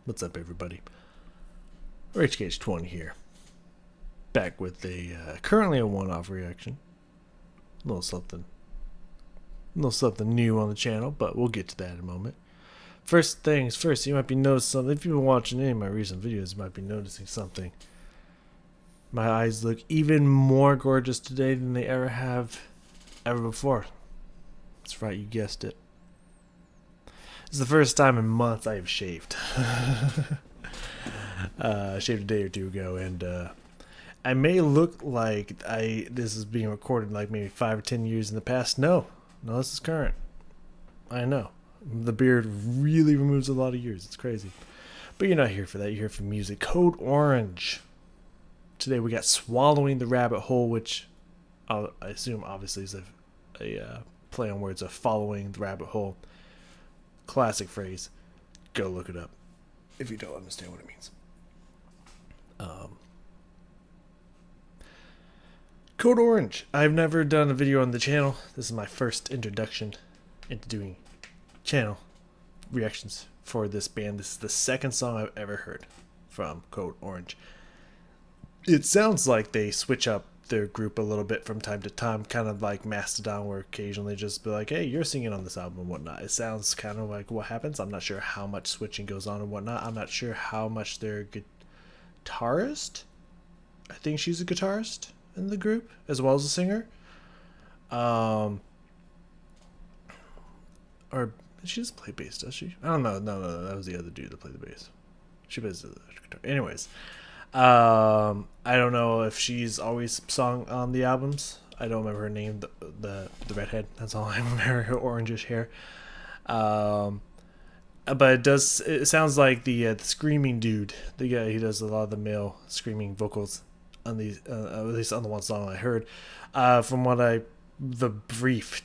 What's up, everybody? Rage Cage 20 here. Back with currently a one-off reaction. A little something new on the channel, but we'll get to that in a moment. First things first, you might be noticing something. If you've been watching any of my recent videos, you might be noticing something. My eyes look even more gorgeous today than they ever have before. That's right, you guessed it. It's the first time in months I have shaved. Shaved a day or two ago, and I may look like this is being recorded like maybe 5 or 10 years in the past. No, this is current. I know. The beard really removes a lot of years. It's crazy. But you're not here for that. You're here for music. Code Orange. Today we got Swallowing the Rabbit Hole, which I assume obviously is a play on words of following the rabbit hole. Classic phrase. Go look it up if you don't understand what it means. Code Orange. I've never done a video on the channel. This is my first introduction into doing channel reactions for this band. This is the second song I've ever heard from Code Orange. It sounds like they switch up their group a little bit from time to time, kind of like Mastodon, where occasionally just be like, hey, you're singing on this album and whatnot. It sounds kind of like what happens. I'm not sure how much switching goes on and whatnot. I'm not sure how much their guitarist, I think she's a guitarist in the group as well as a singer, or she doesn't play bass, does she? I don't know. No, that was the other dude that played the bass. She plays the guitar. Anyways, I don't know if she's always sung on the albums. I don't remember her name, the redhead. That's all I remember. Her orangish hair. But it sounds like the screaming dude, the guy who does a lot of the male screaming vocals on these, at least on the one song I heard. From the brief,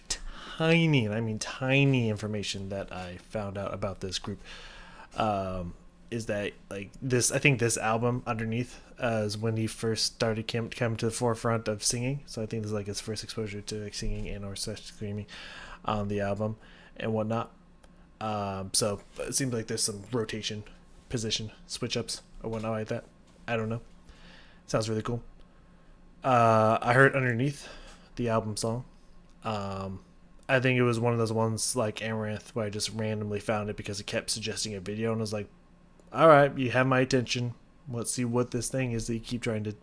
tiny, and I mean tiny information that I found out about this group, is that like this, I think this album Underneath is when he first started coming to the forefront of singing. So I think this is like his first exposure to like singing and or screaming on the album and whatnot. So it seems like there's some rotation, position switch ups or whatnot like that. I don't know. Sounds really cool. I heard Underneath, the album song. I think it was one of those ones like Amaranth where I just randomly found it because it kept suggesting a video, and I was like, all right, you have my attention. Let's see what this thing is that you keep trying to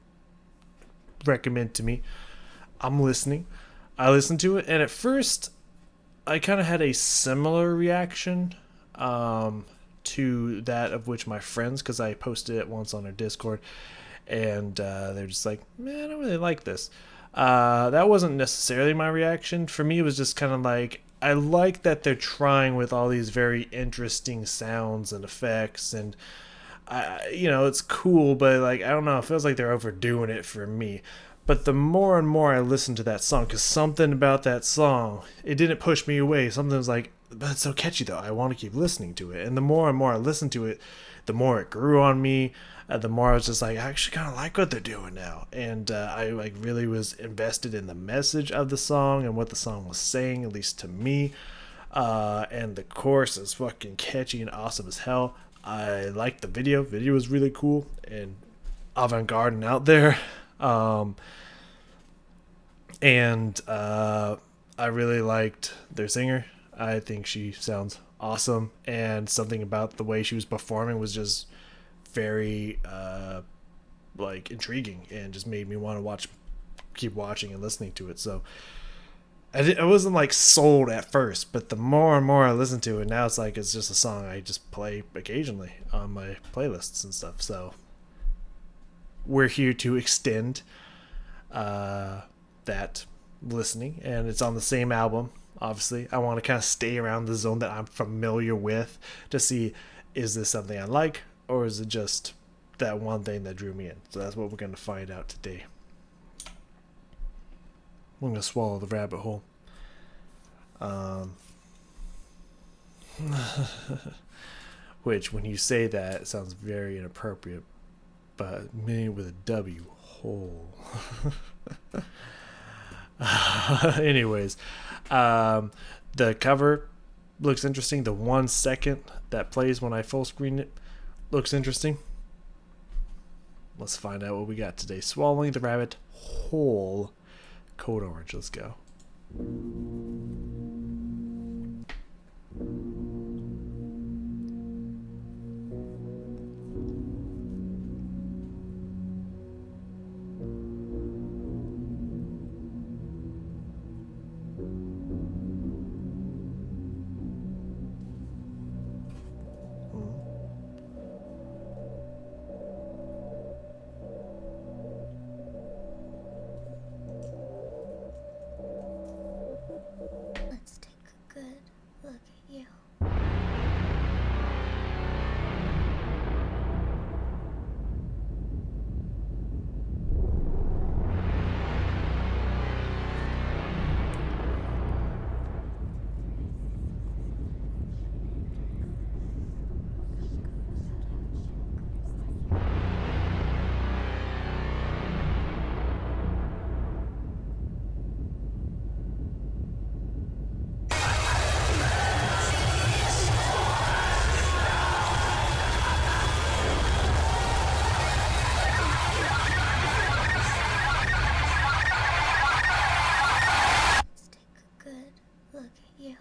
recommend to me. I'm listening. I listened to it, and at first I kind of had a similar reaction to that of which my friends, because I posted it once on our Discord, and they're just like, man, I don't really like this. That wasn't necessarily my reaction. For me, it was just kind of like, I like that they're trying with all these very interesting sounds and effects, and it's cool, but like, I don't know, it feels like they're overdoing it for me. But the more and more I listened to that song, because something about that song, it didn't push me away. Something was like, but it's so catchy though, I want to keep listening to it. And the more and more I listened to it, the more it grew on me. The more I was just like, I actually kind of like what they're doing now. And I like really was invested in the message of the song and what the song was saying, at least to me. And the chorus is fucking catchy and awesome as hell. I liked the video. Video was really cool and avant-garde and out there. And I really liked their singer. I think she sounds awesome, and something about the way she was performing was just very like intriguing and just made me want to keep watching and listening to it. So I wasn't like sold at first, but the more and more I listen to it, now it's like it's just a song I just play occasionally on my playlists and stuff. So we're here to extend that listening, and it's on the same album. Obviously, I want to kind of stay around the zone that I'm familiar with to see, is this something I like, or is it just that one thing that drew me in? So that's what we're going to find out today. I'm going to swallow the rabbit hole. Which, when you say that, it sounds very inappropriate, but meaning with a W, hole. Anyways, the cover looks interesting. The 1 second that plays when I full screen it Looks interesting. Let's find out what we got today. Swallowing the rabbit whole. Code orange. Let's go. Let's take a good look at you. Let's take a good look at you.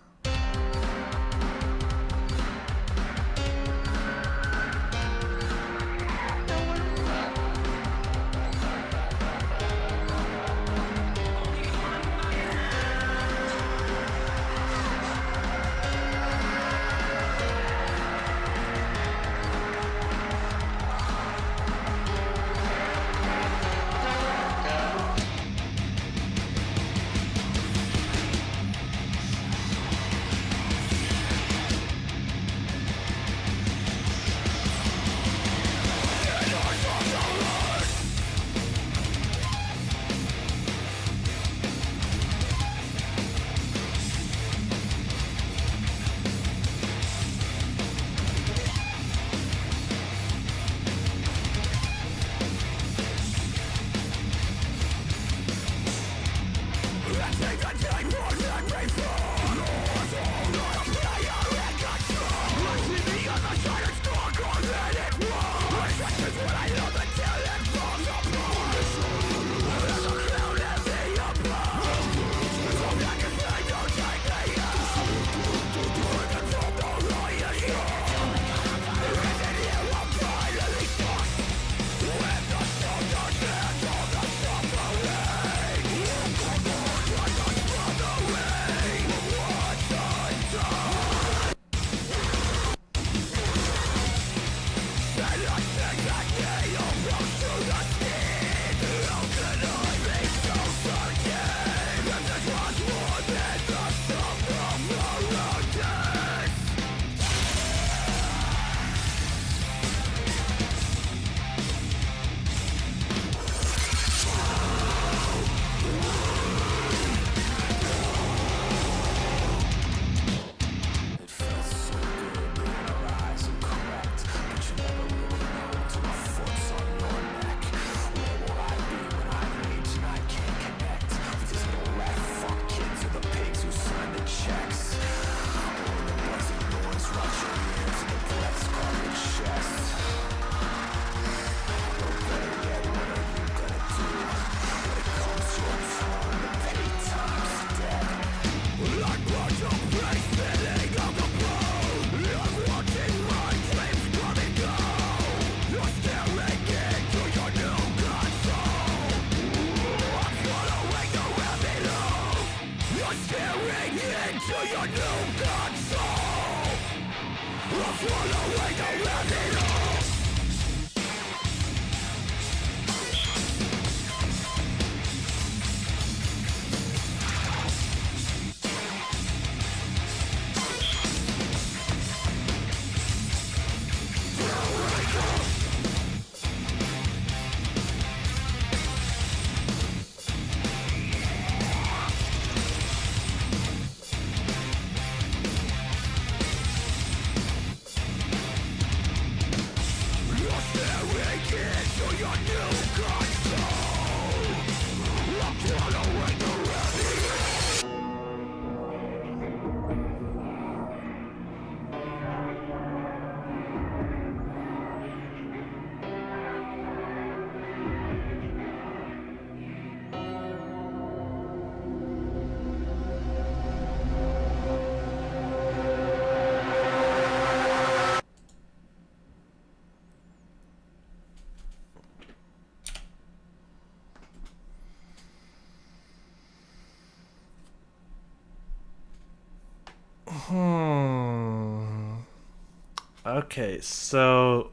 Okay, so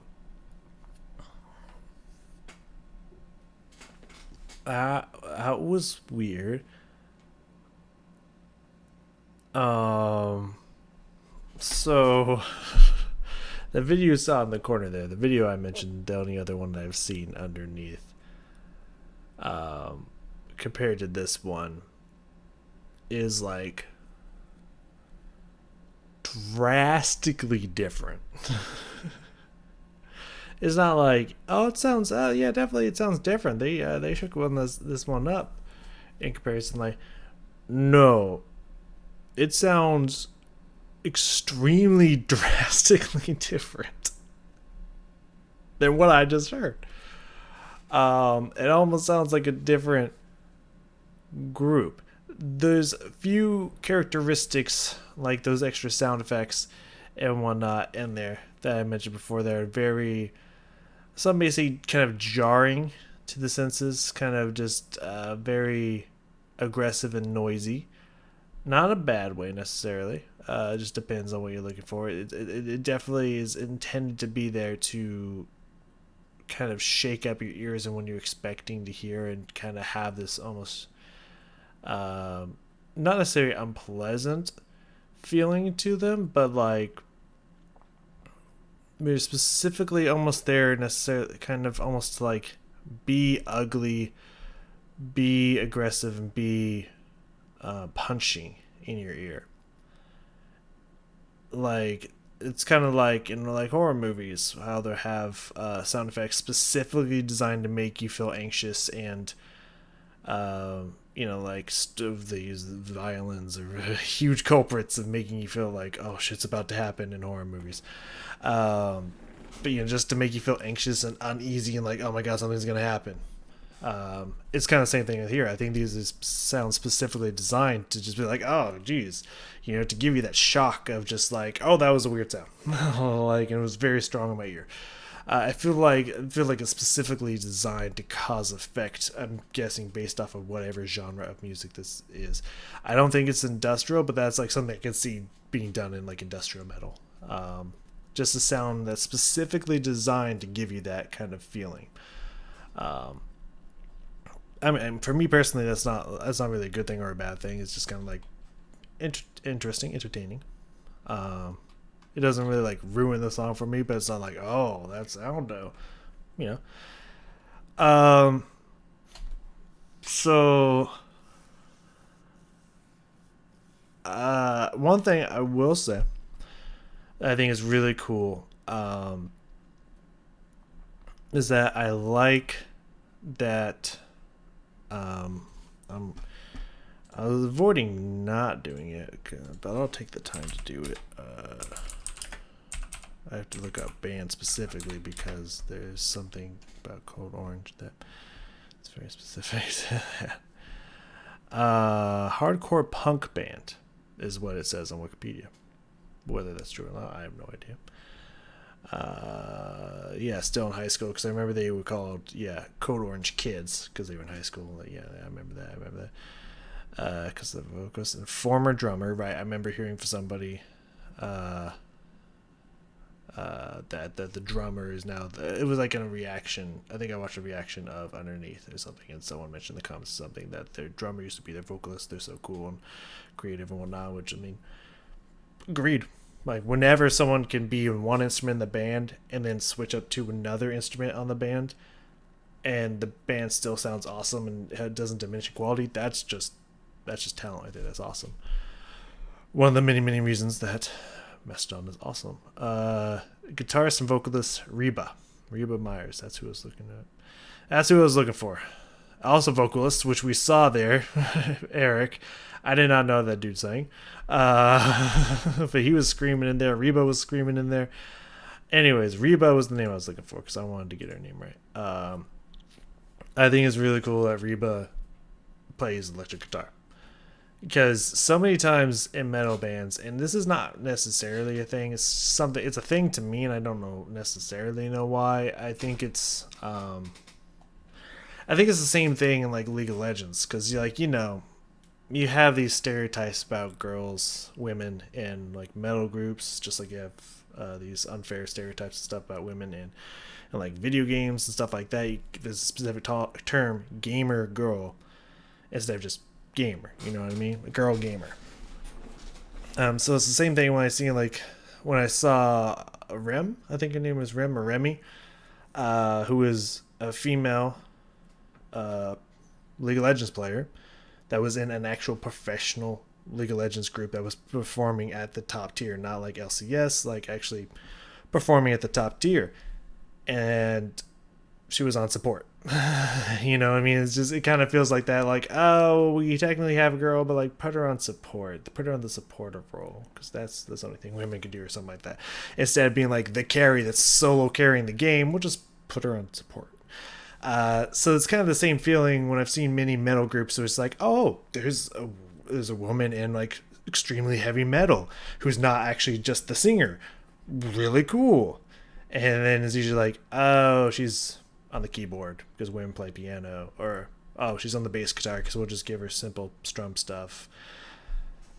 that was weird. Um, so the video you saw in the corner there, the video I mentioned, the only other one that I've seen underneath, um, compared to this one, is like drastically different. It's not like, oh, it sounds, yeah, definitely, it sounds different. They shook this one up in comparison. Like, no, it sounds extremely drastically different than what I just heard. It almost sounds like a different group. There's a few characteristics like those extra sound effects and whatnot in there that I mentioned before. They're very, some may say, kind of jarring to the senses, kind of just very aggressive and noisy. Not a bad way necessarily. It just depends on what you're looking for. It definitely is intended to be there to kind of shake up your ears and when you're expecting to hear and kind of have this almost not necessarily unpleasant feeling to them, but like maybe specifically almost there necessarily kind of almost like be ugly, be aggressive, and be punching in your ear. Like it's kind of like in like horror movies how they have sound effects specifically designed to make you feel anxious and like they use violins or huge culprits of making you feel like, oh, shit's about to happen in horror movies. But just to make you feel anxious and uneasy and like, oh my god, something's gonna happen. It's kind of the same thing here. I think these sound specifically designed to just be like, oh, geez, to give you that shock of just like, oh, that was a weird sound, like, and it was very strong in my ear. I feel like it's specifically designed to cause effect. I'm guessing based off of whatever genre of music this is. I don't think it's industrial, but that's like something I can see being done in like industrial metal. Just a sound that's specifically designed to give you that kind of feeling. I mean, for me personally, that's not really a good thing or a bad thing. It's just kind of like interesting, entertaining. It doesn't really like ruin the song for me, but it's not like, oh, that sound though, you know. So one thing I will say that I think is really cool is that I like that I was avoiding not doing it, but I'll take the time to do it. I have to look up bands specifically because there's something about Code Orange that it's very specific to that. Hardcore punk band is what it says on Wikipedia. Whether that's true or not, I have no idea. Yeah, still in high school because I remember they were called Code Orange Kids because they were in high school. Yeah, I remember that. Because the vocalist and former drummer, right? I remember hearing from somebody that the drummer is now. It was like in a reaction. I think I watched a reaction of Underneath or something, and someone mentioned in the comments something that their drummer used to be their vocalist. They're so cool and creative and whatnot. Which I mean, agreed. Like whenever someone can be in one instrument in the band and then switch up to another instrument on the band, and the band still sounds awesome and it doesn't diminish quality, that's just talent right there. That's awesome. One of the many reasons that Mastodon is awesome. Guitarist and vocalist Reba Myers. That's who I was looking at. That's who I was looking for. Also vocalist, which we saw there, Eric. I did not know that dude sang. But he was screaming in there. Reba was screaming in there. Anyways, Reba was the name I was looking for because I wanted to get her name right. I think it's really cool that Reba plays electric guitar. Because so many times in metal bands, and this is not necessarily a thing, it's a thing to me, and I don't necessarily know why. I think it's the same thing in like League of Legends, because you have these stereotypes about girls, women in like metal groups, just like you have these unfair stereotypes and stuff about women and like video games and stuff like that. There's a specific term, gamer girl, instead of just gamer. You know what I mean? A girl gamer. So it's the same thing when I saw Rem. I think her name was Rem or Remy, who is a female League of Legends player that was in an actual professional League of Legends group that was performing at the top tier, not like LCS, like actually performing at the top tier. And she was on support. You know what I mean? It kind of feels like that, like, oh, we technically have a girl, but like put her on support, put her on the supportive role, because that's the only thing women can do or something like that. Instead of being like the carry that's solo carrying the game, we'll just put her on support. So it's kind of the same feeling when I've seen many metal groups where it's like, oh, there's a woman in like extremely heavy metal who's not actually just the singer. Really cool. And then it's usually like, oh, she's on the keyboard because women play piano, or oh, she's on the bass guitar because we'll just give her simple strum stuff.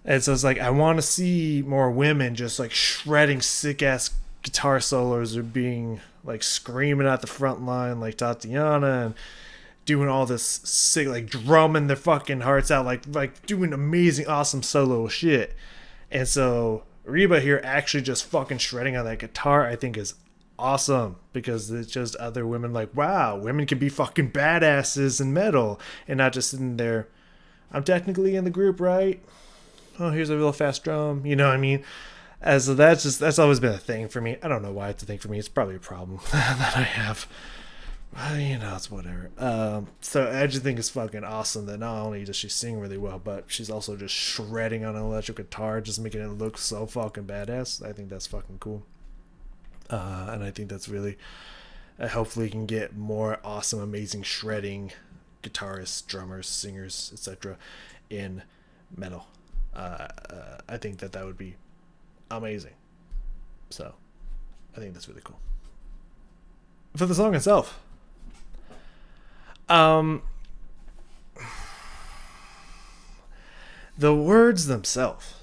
And so it's like, I want to see more women just like shredding sick ass guitar solos, or being like screaming at the front line like Tatiana, and doing all this sick, like drumming their fucking hearts out, like doing amazing, awesome solo shit. And so Reba here actually just fucking shredding on that guitar, I think is awesome, because it's just other women like, wow, women can be fucking badasses in metal, and not just sitting there, I'm technically in the group, right? Oh, here's a real fast drum, you know what I mean? As so that's always been a thing for me. I don't know why it's a thing for me. It's probably a problem that I have. You know, it's whatever. So I just think it's fucking awesome that not only does she sing really well, but she's also just shredding on an electric guitar, just making it look so fucking badass. I think that's fucking cool. And I think that's really, hopefully can get more awesome, amazing shredding guitarists, drummers, singers, etc. in metal. I think that would be amazing. So I think that's really cool. For the song itself, the words themselves,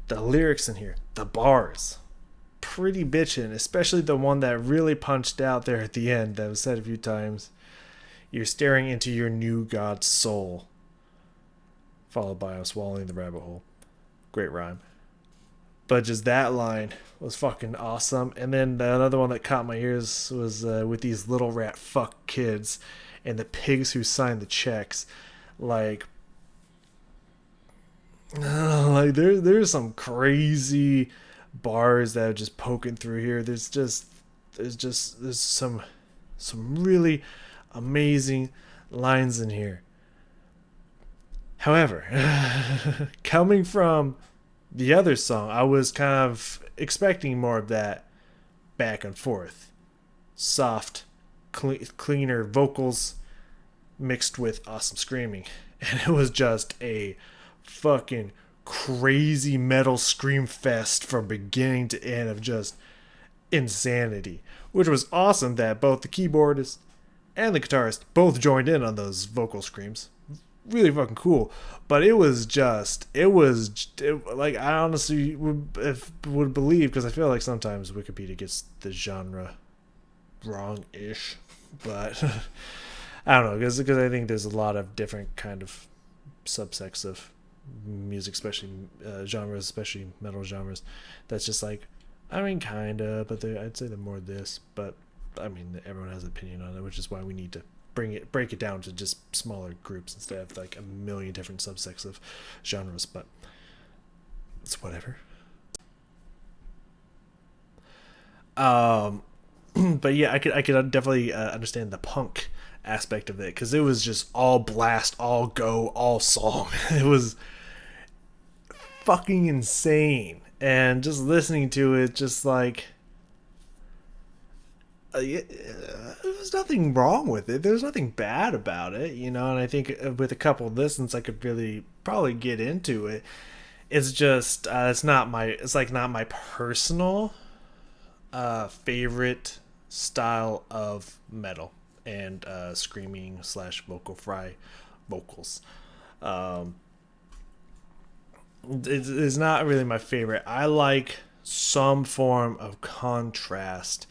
the lyrics in here, the bars, pretty bitchin', especially the one that really punched out there at the end that was said a few times. You're staring into your new god's soul, followed by I'm swallowing the rabbit hole. Great rhyme. But just that line was fucking awesome. And then the another one that caught my ears was with these little rat fuck kids and the pigs who signed the checks. Like there's some crazy bars that are just poking through here. There's some really amazing lines in here. However, coming from the other song, I was kind of expecting more of that back and forth. Soft, cleaner vocals mixed with awesome screaming. And it was just a fucking crazy metal scream fest from beginning to end of just insanity. Which was awesome that both the keyboardist and the guitarist both joined in on those vocal screams. Really fucking cool. But it was like, I honestly would believe, because I feel like sometimes Wikipedia gets the genre wrong-ish, but I don't know, because I think there's a lot of different kind of subsects of music, especially genres, especially metal genres, that's just like, I mean, kinda, but I'd say they're more this, but I mean, everyone has an opinion on it, which is why we need to break it down to just smaller groups instead of like a million different subsects of genres. But it's whatever. But yeah, I could definitely understand the punk aspect of it, because it was just all blast, all go, all song. It was fucking insane, and just listening to it, just like, there's nothing wrong with it. There's nothing bad about it, you know. And I think with a couple of listens, I could really probably get into it. It's just it's not my personal favorite style of metal and screaming / vocal fry vocals. It's not really my favorite. I like some form of contrast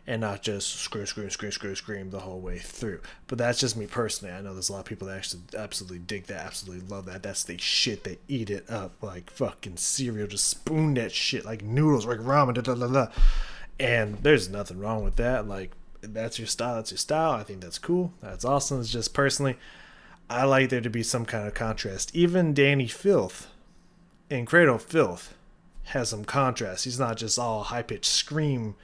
and not just scream the whole way through. But that's just me personally. I know there's a lot of people that actually absolutely dig that, absolutely love that. That's the shit. They eat it up like fucking cereal, just spoon that shit like noodles, like ramen, and there's nothing wrong with that. Like, that's your style, that's your style. I think that's cool, that's awesome. It's just personally, I like there to be some kind of contrast. Even Danny Filth in Cradle of Filth has some contrast. He's not just all high-pitched scream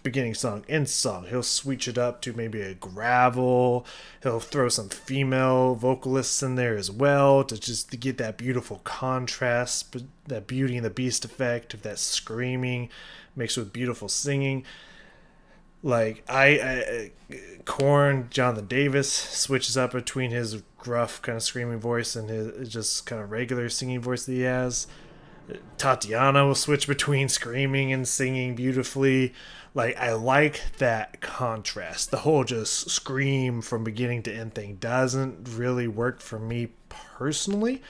beginning song, end song. He'll switch it up to maybe a gravel. He'll throw some female vocalists in there as well to get that beautiful contrast, that Beauty and the Beast effect of that screaming mixed with beautiful singing. Like, Korn, Jonathan Davis switches up between his gruff kind of screaming voice and his just kind of regular singing voice that he has. Tatiana will switch between screaming and singing beautifully. Like, I like that contrast. The whole just scream from beginning to end thing doesn't really work for me personally.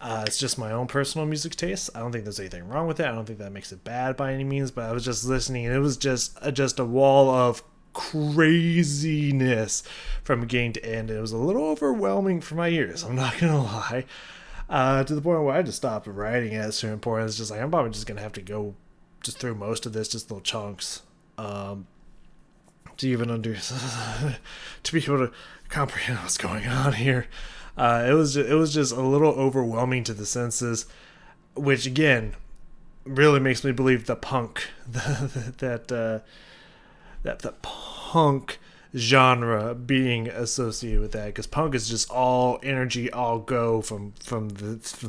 It's just my own personal music taste. I don't think there's anything wrong with it. I don't think that makes it bad by any means, but I was just listening and it was just a wall of craziness from beginning to end. It was a little overwhelming for my ears, I'm not gonna lie. To the point where I just stopped writing at a certain point. I was just like, I'm probably just gonna have to go just through most of this, just little chunks, to even to be able to comprehend what's going on here. It was just a little overwhelming to the senses, which again really makes me believe the punk that the punk genre being associated with that, because punk is just all energy, all go from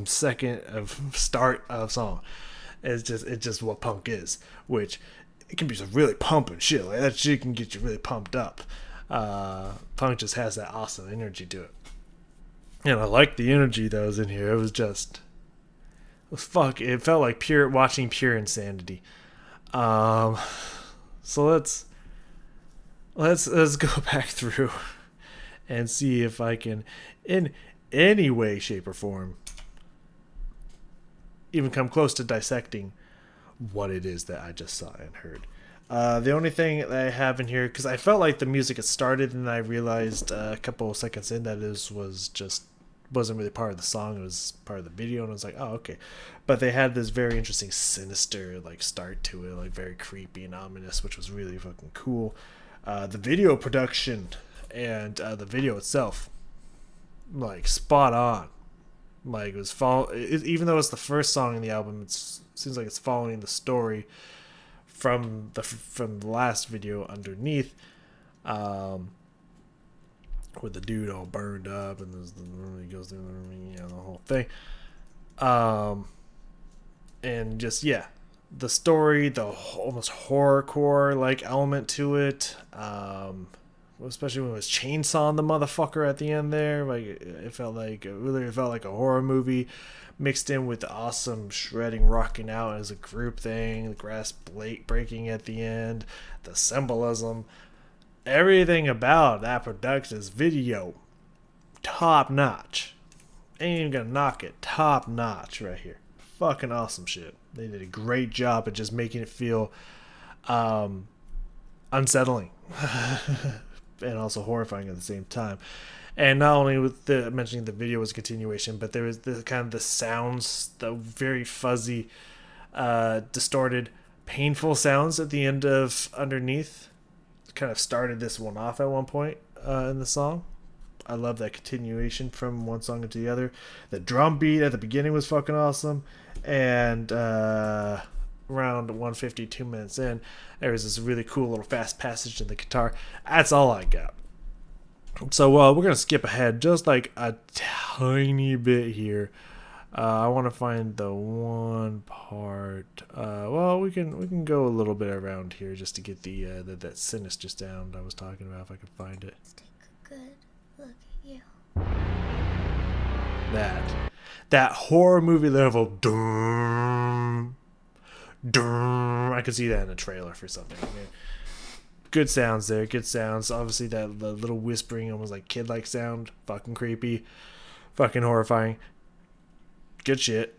second of start of song. It's just what punk is, which it can be some really pumping shit. Like, that shit can get you really pumped up. Punk just has that awesome energy to it. And I like the energy that was in here. It felt like watching pure insanity. So let's go back through and see if I can, in any way, shape, or form, even come close to dissecting what it is that I just saw and heard. The only thing that I have in here, because I felt like the music had started and I realized a couple of seconds in that it wasn't really part of the song, it was part of the video, and I was like, oh, okay. But they had this very interesting sinister like start to it, like very creepy and ominous, which was really fucking cool. The video production and the video itself, like, spot on. Like, it was even though it's the first song in the album, it seems like it's following the story from the last video, Underneath, with the dude all burned up and he goes through the whole thing, and just the story, the almost horrorcore like element to it, especially when it was chainsawing the motherfucker at the end there. Like, it felt like a horror movie mixed in with the awesome shredding, rocking out as a group thing, the grass breaking at the end, the symbolism, everything about that production's video, top notch. Ain't even gonna knock it, top notch right here. Fucking awesome shit. They did a great job at just making it feel unsettling and also horrifying at the same time. And not only with mentioning the video was a continuation, but there was the kind of the sounds, the very fuzzy, distorted, painful sounds at the end of Underneath. Kind of started this one off at one point in the song. I love that continuation from one song into the other. The drum beat at the beginning was fucking awesome. And around 152 minutes in, there was this really cool little fast passage in the guitar. That's all I got. So we're going to skip ahead just like a tiny bit here. I want to find the one part. We can go a little bit around here just to get that sinister sound I was talking about, if I can find it. Let's take a good look at you. That horror movie level. Dum, dum, I could see that in a trailer for something. I mean, good sounds there. Good sounds. Obviously, the little whispering, almost like kid-like sound. Fucking creepy. Fucking horrifying. Good shit.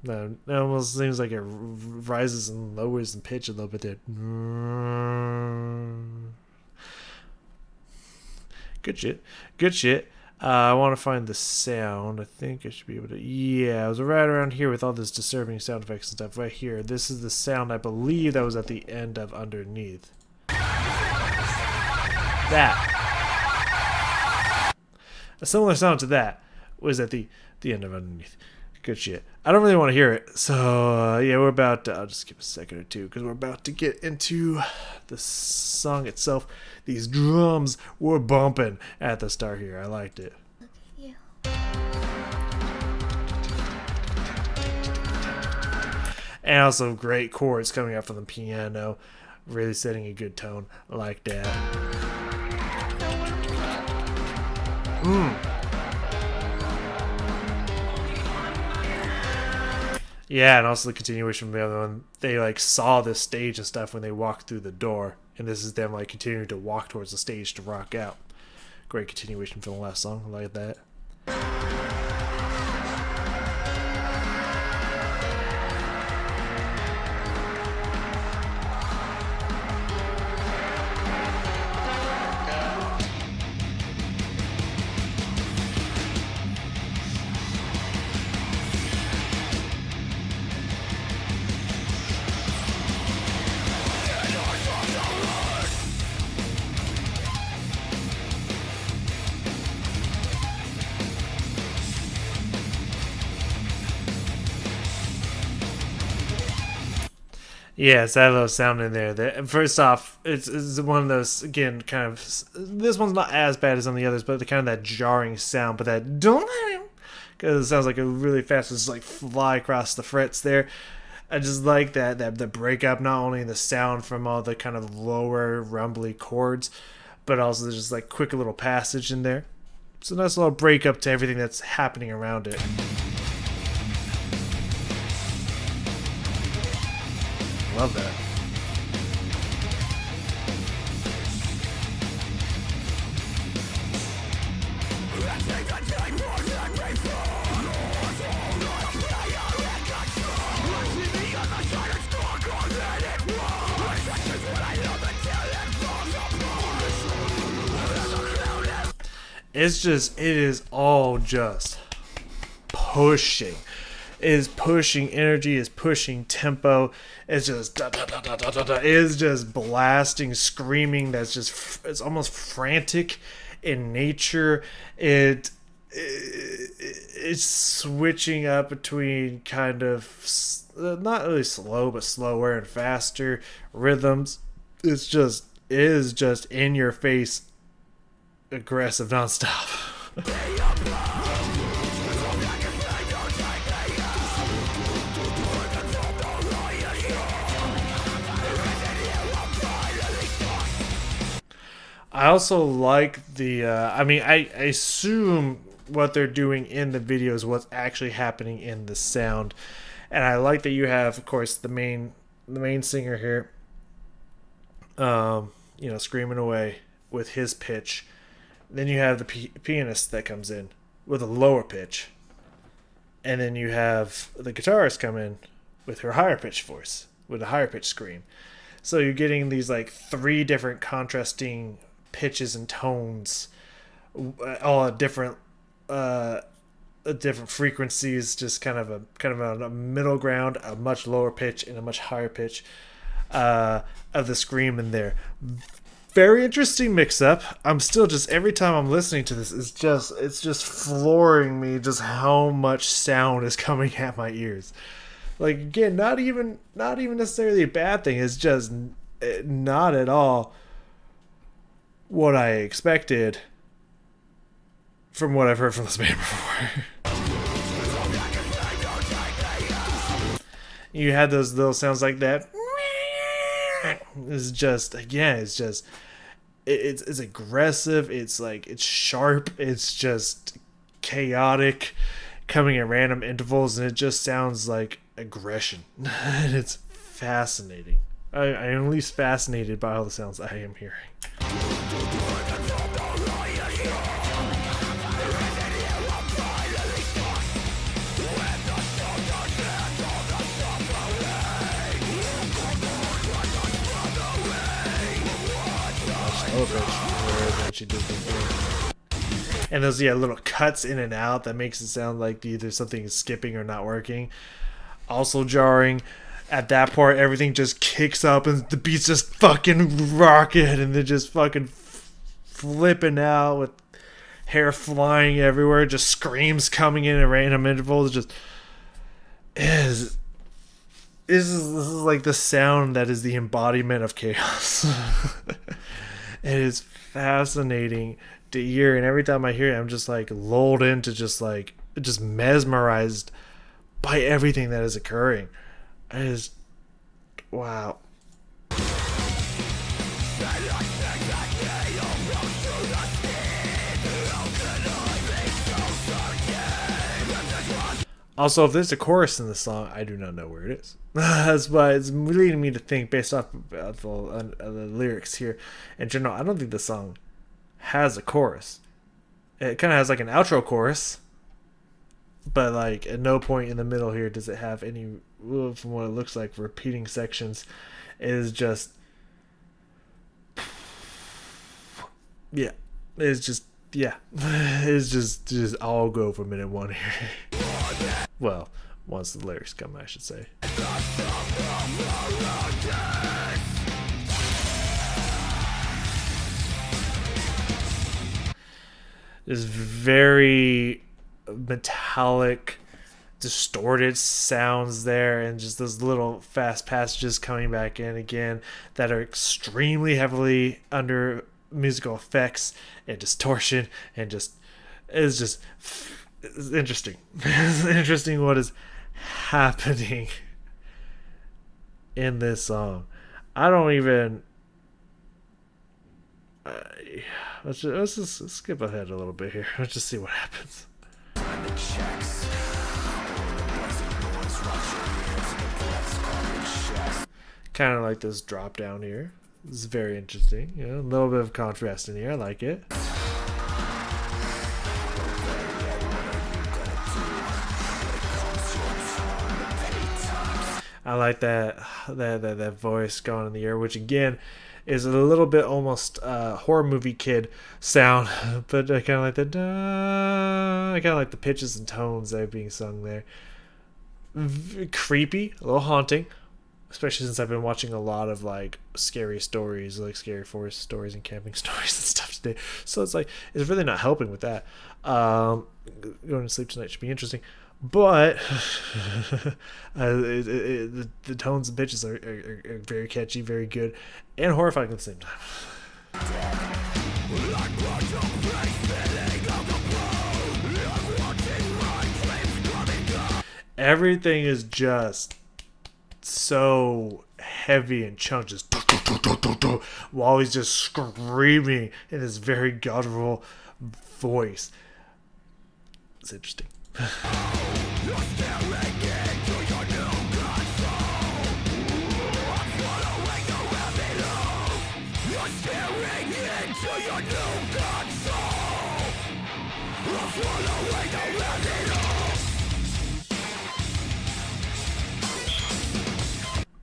No, it almost seems like it rises and lowers in pitch a little bit there. Good shit. Good shit. I want to find the sound. I think I should be able to. Yeah, I was right around here with all this disturbing sound effects and stuff. Right here. This is the sound I believe that was at the end of Underneath. That. A similar sound to that was at the end of Underneath. Good shit. I don't really want to hear it. So, yeah, we're about to... I'll just give a second or two because we're about to get into the song itself. These drums were bumping at the start here. I liked it. Look at you. And also great chords coming out from the piano. Really setting a good tone. I like that. Yeah, and also the continuation from the other one. They like saw this stage and stuff when they walked through the door, and this is them like continuing to walk towards the stage to rock out. Great continuation from the last song. I like that. Yeah, it's that little sound in there. That, first off, it's one of those, again, kind of... This one's not as bad as some of the others, but the kind of that jarring sound. But that... Because it sounds like a really fast, just like fly across the frets there. I just like that the breakup, not only in the sound from all the kind of lower, rumbly chords, but also just like quick little passage in there. It's a nice little breakup to everything that's happening around it. Love that. It is all just pushing. Is pushing energy, is pushing tempo. It's just is just blasting, screaming. That's just, it's almost frantic in nature. It's switching up between kind of not really slow, but slower and faster rhythms. It is just in your face, aggressive nonstop. I also like the, I assume what they're doing in the video is what's actually happening in the sound. And I like that you have, of course, the main singer here, screaming away with his pitch. Then you have the pianist that comes in with a lower pitch. And then you have the guitarist come in with her higher pitch voice, with a higher pitch scream. So you're getting these like three different contrasting pitches and tones, all at different frequencies, just kind of a middle ground, a much lower pitch and a much higher pitch of the scream in there. Very interesting mix up. I'm still just, every time I'm listening to this, it's just flooring me just how much sound is coming at my ears. Like, again, not even necessarily a bad thing. It's just not at all what I expected from what I've heard from this band before. You had those little sounds like that. It's just, again, it's aggressive. It's like, it's sharp. It's just chaotic, coming at random intervals, and it just sounds like aggression. And it's fascinating. I am at least fascinated by all the sounds I am hearing. low pitch than she did before. And those little cuts in and out that makes it sound like either something is skipping or not working. Also jarring. At that part, everything just kicks up and the beats just fucking rocket and they're just fucking flipping out with hair flying everywhere, just screams coming in at random intervals. Just this is like the sound that is the embodiment of chaos. It is fascinating to hear, and every time I hear it, I'm just like lulled into just mesmerized by everything that is occurring. It is wow. Also, if there's a chorus in the song, I do not know where it is. That's why it's leading me to think, based off of the lyrics here in general, I don't think the song has a chorus. It kind of has like an outro chorus, but like at no point in the middle here does it have any, from what it looks like, repeating sections. It is just, yeah, it's just, yeah, it's just all go for minute one here. Well, once the lyrics come, I should say. There's very metallic, distorted sounds there, and just those little fast passages coming back in again that are extremely heavily under musical effects and distortion, and just it's interesting. It's interesting what is happening in this song. I don't even. Let's just skip ahead a little bit here. Let's just see what happens. Kind of like this drop down here. This is very interesting. You know, a little bit of contrast in here. I like it. I like that voice going in the air, which again is a little bit almost horror movie kid sound, but I kind of like I kind of like the pitches and tones that are being sung there. Creepy, a little haunting, especially since I've been watching a lot of like scary stories, like scary forest stories and camping stories and stuff today. So it's like it's really not helping with that. Going to sleep tonight should be interesting. But the tones and pitches are very catchy, very good, and horrifying at the same time. Everything is just so heavy and chunky, just while he's just screaming in his very guttural voice. It's interesting.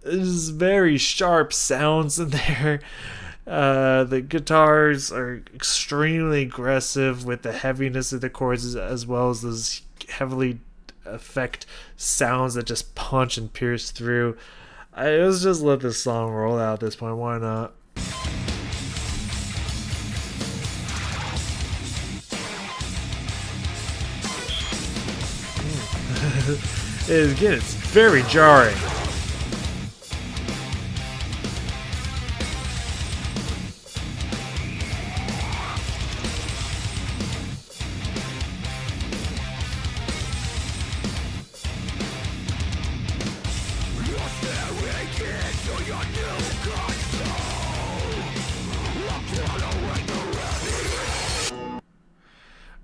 There's very sharp sounds in there. The guitars are extremely aggressive with the heaviness of the chords, as well as those heavily effect sounds that just punch and pierce through. Let's just let this song roll out at this point. Why not? Again, it's very jarring.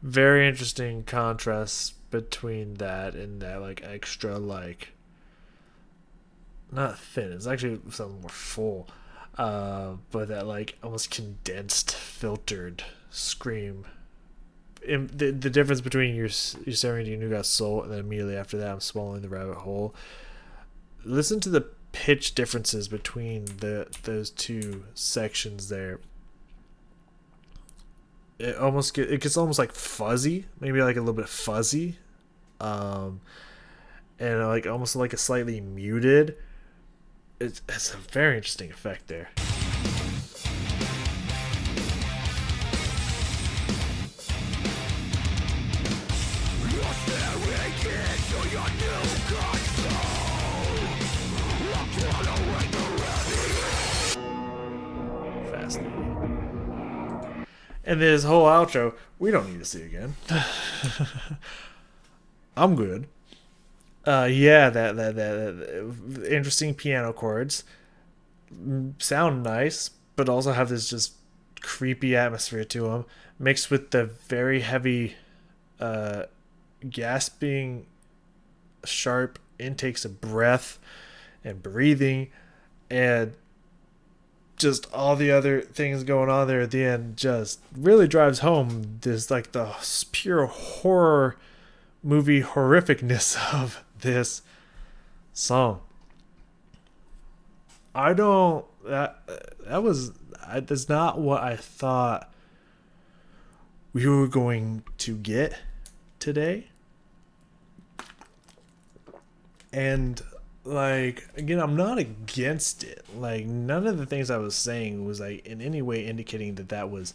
Very interesting contrast between that and that like extra like not thin, it's actually something more full, but that like almost condensed filtered scream. The difference between you're staring into your new God's soul and then immediately after that I'm swallowing the rabbit hole. Listen to the pitch differences between those two sections there. it gets almost like fuzzy, maybe like a little bit fuzzy, um, and like almost like a slightly muted. It's a very interesting effect there. Fascinating. And this whole outro, we don't need to see again. I'm good. Yeah, that interesting piano chords sound nice, but also have this just creepy atmosphere to them, mixed with the very heavy, uh, gasping, sharp intakes of breath and breathing, and just all the other things going on there at the end just really drives home this like the pure horror movie horrificness of this song. I don't that was that's not what I thought we were going to get today. And like again, I'm not against it. Like none of the things I was saying was like in any way indicating that that was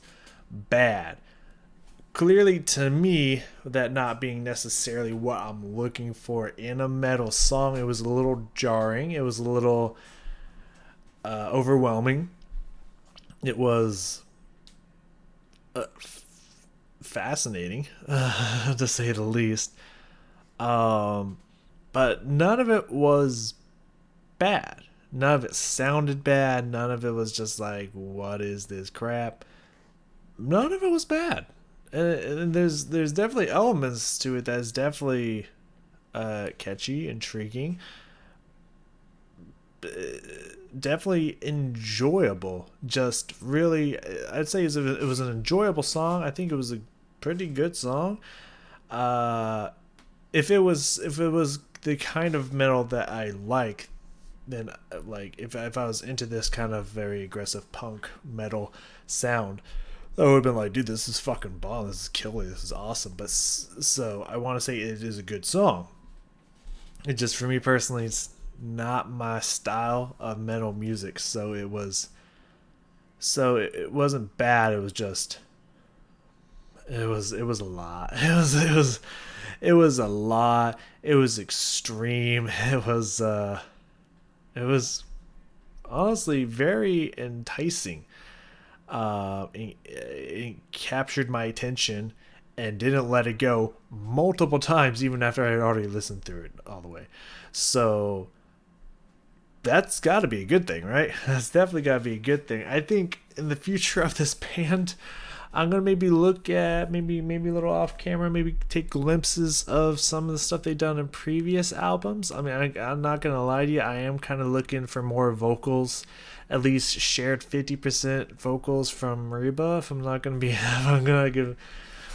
bad. Clearly to me, that not being necessarily what I'm looking for in a metal song, it was a little jarring, it was a little overwhelming, it was fascinating to say the least, but none of it was bad, none of it sounded bad, none of it was just like what is this crap, none of it was bad. And there's definitely elements to it that's definitely catchy, intriguing, definitely enjoyable. Just really, I'd say it was an enjoyable song. I think it was a pretty good song. If it was the kind of metal that I like, then like if I was into this kind of very aggressive punk metal sound, I would have been like, dude, this is fucking bomb. This is killer. This is awesome. But so I want to say it is a good song. It just, for me personally, it's not my style of metal music. So it wasn't bad. It was just, it was a lot. It was a lot. It was extreme. It was honestly very enticing. It captured my attention and didn't let it go multiple times, even after I had already listened through it all the way. So that's got to be a good thing, right? That's definitely got to be a good thing. I think in the future of this band, I'm gonna maybe look at maybe a little off camera, maybe take glimpses of some of the stuff they've done in previous albums. I mean, I'm not gonna lie to you, I am kind of looking for more vocals, at least shared 50% vocals from Mariba. If I'm not gonna be, if I'm gonna give,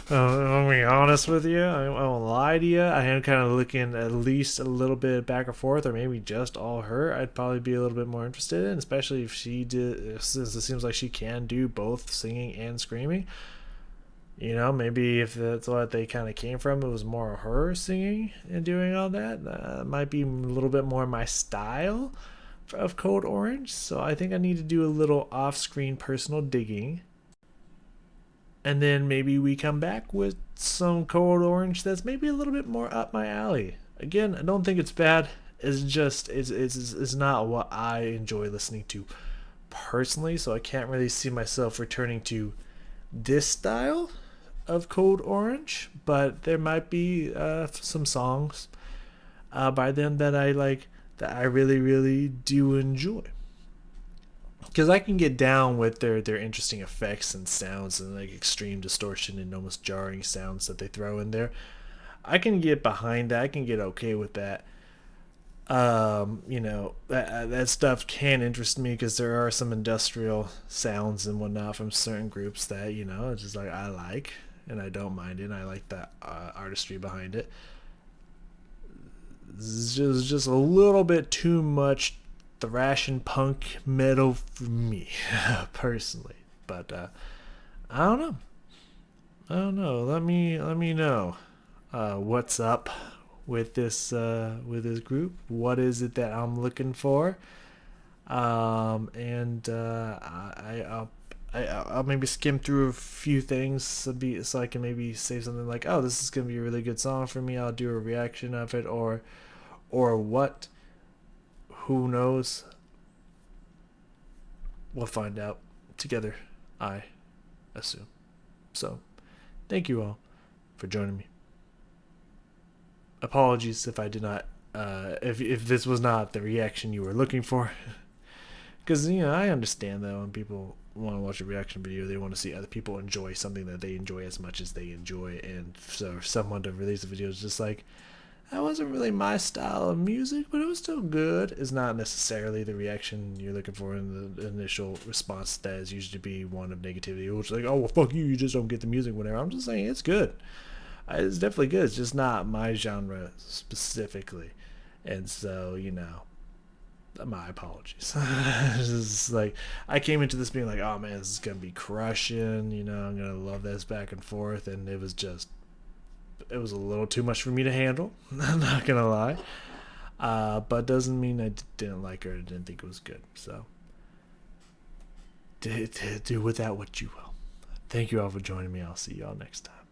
I'm be honest with you, I won't lie to you. I am kind of looking at least a little bit back and forth, or maybe just all her. I'd probably be a little bit more interested in, especially if she did, since it seems like she can do both singing and screaming. You know, maybe if that's what they kind of came from, it was more her singing and doing all that. Might be a little bit more my style of Code Orange. So I think I need to do a little off-screen personal digging, and then maybe we come back with some Code Orange that's maybe a little bit more up my alley. Again, I don't think it's bad. It's just it's not what I enjoy listening to personally, so I can't really see myself returning to this style of Code Orange. But there might be some songs by them that I like, that I really really do enjoy. Because I can get down with their interesting effects and sounds and like extreme distortion and almost jarring sounds that they throw in there. I can get behind that. I can get okay with that. That stuff can interest me because there are some industrial sounds and whatnot from certain groups that it's just like I like and I don't mind it. And I like the artistry behind it. It's just a little bit too much thrash and punk metal for me personally, but I don't know. I don't know. Let me know. What's up with this group? What is it that I'm looking for? And I'll maybe skim through a few things so I can maybe say something like, "Oh, this is gonna be a really good song for me." I'll do a reaction of it, or what? Who knows? We'll find out together. I assume. So, thank you all for joining me. Apologies if I did not. If this was not the reaction you were looking for. Because, I understand that when people want to watch a reaction video, they want to see other people enjoy something that they enjoy as much as they enjoy. And so, for someone to release a video is just like, that wasn't really my style of music, but it was still good, is not necessarily the reaction you're looking for in the initial response. That is usually be one of negativity, which is like, oh, well, fuck you, you just don't get the music, whatever. I'm just saying it's good. It's definitely good. It's just not my genre specifically. And so, my apologies. It's just like, I came into this being like, oh man, this is gonna be crushing. I'm gonna love this back and forth, and it was a little too much for me to handle. I'm not gonna lie. But doesn't mean I didn't like it or didn't think it was good. So, do with that what you will. Thank you all for joining me. I'll see y'all next time.